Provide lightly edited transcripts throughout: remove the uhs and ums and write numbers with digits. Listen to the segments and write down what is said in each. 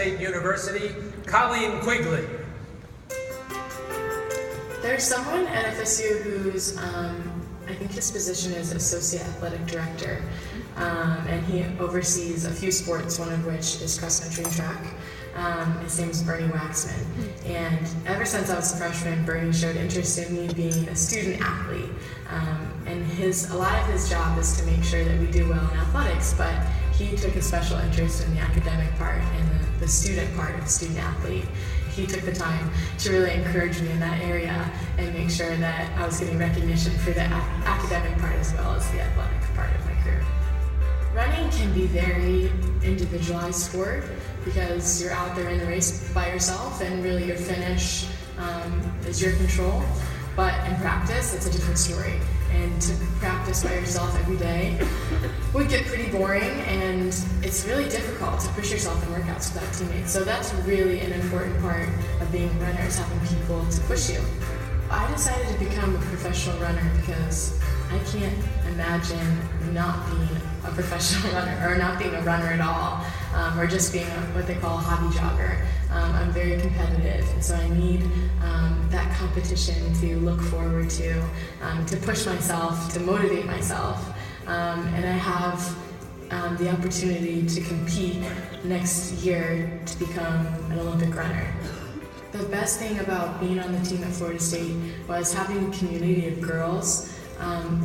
State University, Colleen Quigley. There's someone at FSU who's, I think his position is Associate Athletic Director, and he oversees a few sports, one of which is cross country and track. His name is Bernie Waxman, and ever since I was a freshman, Bernie showed interest in me being a student athlete. And a lot of his job is to make sure that we do well in athletics, but he took a special interest in the academic part and the student part of student athlete. He took the time to really encourage me in that area and make sure that I was getting recognition for the academic part as well as the athletic part of my career. Running can be very individualized sport because you're out there in the race by yourself and really your finish is your control. But in practice, it's a different story. And to practice by yourself every day would get pretty boring, and it's really difficult to push yourself in workouts without teammates. So that's really an important part of being a runner, is having people to push you. I decided to become a professional runner because I can't imagine not being a professional runner, or not being a runner at all, or just being what they call a hobby jogger. I'm very competitive, and so I need that competition to look forward to push myself, to motivate myself, and I have the opportunity to compete next year to become an Olympic runner. The best thing about being on the team at Florida State was having a community of girls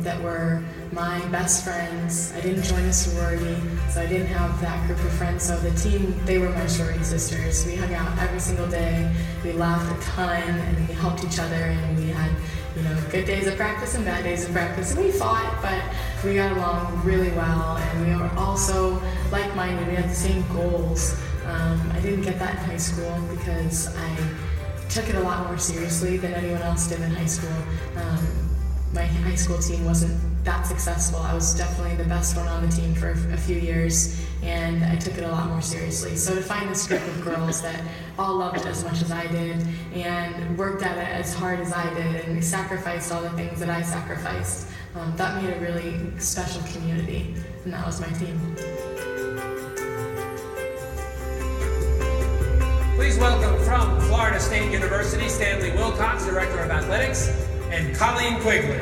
that were my best friends. I didn't join a sorority, so I didn't have that group of friends. So the team, they were my sorority sisters. We hung out every single day. We laughed a ton, and we helped each other, and we had, good days of practice and bad days of practice. And we fought, but we got along really well, and we were also like-minded. We had the same goals. I didn't get that in high school because I took it a lot more seriously than anyone else did in high school. My high school team wasn't that successful. I was definitely the best one on the team for a few years, and I took it a lot more seriously. So to find this group of girls that all loved it as much as I did, and worked at it as hard as I did, and sacrificed all the things that I sacrificed, that made a really special community, and that was my team. Please welcome from Florida State University, Stanley Wilcox, Director of Athletics, and Colleen Quigley.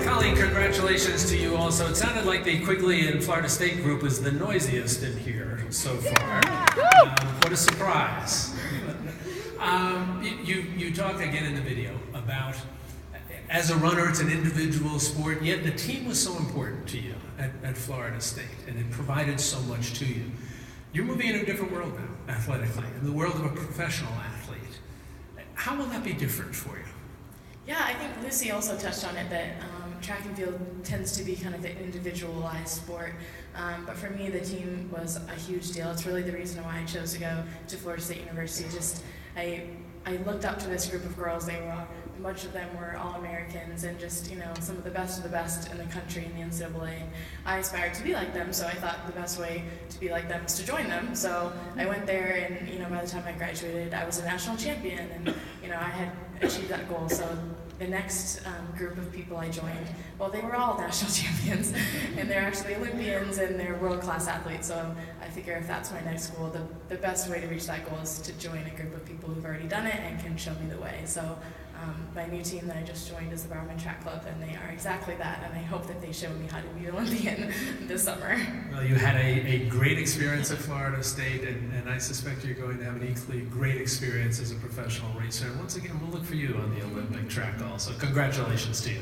Colleen, congratulations to you also. It sounded like the Quigley and Florida State group was the noisiest in here so far. What a surprise. You talked again in the video about, as a runner, it's an individual sport, yet the team was so important to you at Florida State, and it provided so much to you. You're moving into a different world now, athletically, in the world of a professional athlete. How will that be different for you? Yeah, I think Lucy also touched on it, that track and field tends to be kind of an individualized sport. But for me, the team was a huge deal. It's really the reason why I chose to go to Florida State University. I looked up to this group of girls. A bunch of them were All-Americans and just, some of the best in the country in the NCAA. And I aspired to be like them, so I thought the best way to be like them is to join them. So I went there, and by the time I graduated, I was a national champion, and I had achieved that goal. So the next group of people I joined, well, they were all national champions, and they're actually Olympians, and they're world-class athletes. So I figure if that's my next goal, the best way to reach that goal is to join a group of people who've already done it and can show me the way. So my new team that I just joined is the Bowerman Track Club, and they are exactly that, and I hope that they show me how to be an Olympian this summer. Well, you had a great experience at Florida State, and I suspect you're going to have an equally great experience as a professional racer. And once again, we'll look for you on the Olympic track also. Congratulations to you.